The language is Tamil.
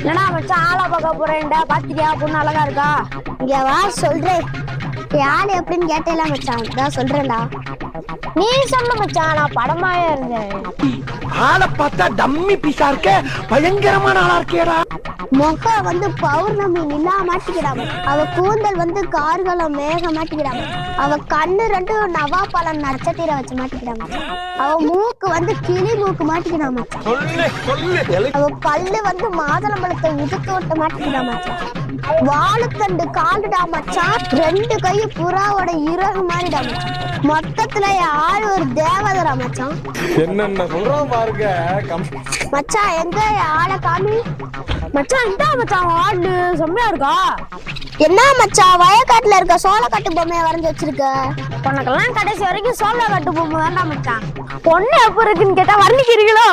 என்னடா மச்சான் ஆளா பார்க்க போறேன்டா, பாத்தியா பொண்ணு அழகா இருக்கா? இங்க வா சொல்றேன். யாரு எப்படின்னு கேட்டேல மச்சான், இதான் சொல்றேன்டா. நீ சொல்லு மச்சான், நான் படமாவே இருந்தேன். ஆளை பார்த்தா டம்மி பீஸா இருக்க, பயங்கரமான ஆளா இருக்கேடா. முகம் வந்து பௌர்ணமி நிலா மாட்டிக்கிடாம, அவ கூந்தல் வந்து கார்கலம் மேக மாட்டிக்கிடாம, அவ கண்ணு ரெண்டு நவா பழம் நட்சத்திர வச்சு மாட்டிக்கிடாம, அவ மூக்கு வந்து கிளி மூக்கு மாட்டிக்கிடாம, அவ பல்லு வந்து மாதுளம்பழத்தை உதுத்து விட்ட மாட்டிக்கிடாம, வாழுத்தண்டு காலுடா மச்சான், ரெண்டு கை புறாவோட இறகு மாறிடா மச்சான். மொத்தத்துல ஆள் ஒரு தேவதரா மச்சான். என்னென்ன சொல்றோம் பாருங்க மச்சான் எங்க ஆளை காமி மச்சான் இந்த மச்சான் ஆடு செம்மையா இருக்கா. என்ன மச்சான் வயக்காட்டுல இருக்க சோளக்காட்டு பொம்மையை வரைஞ்சு வச்சிருக்க? உனக்கெல்லாம் கடைசி வரைக்கும் சோளக்காட்டு பொம்மை வேண்டாம் மச்சான். பொண்ணு எப்ப இருக்குன்னு கேட்டா வர்ணிக்கிறீங்களோ?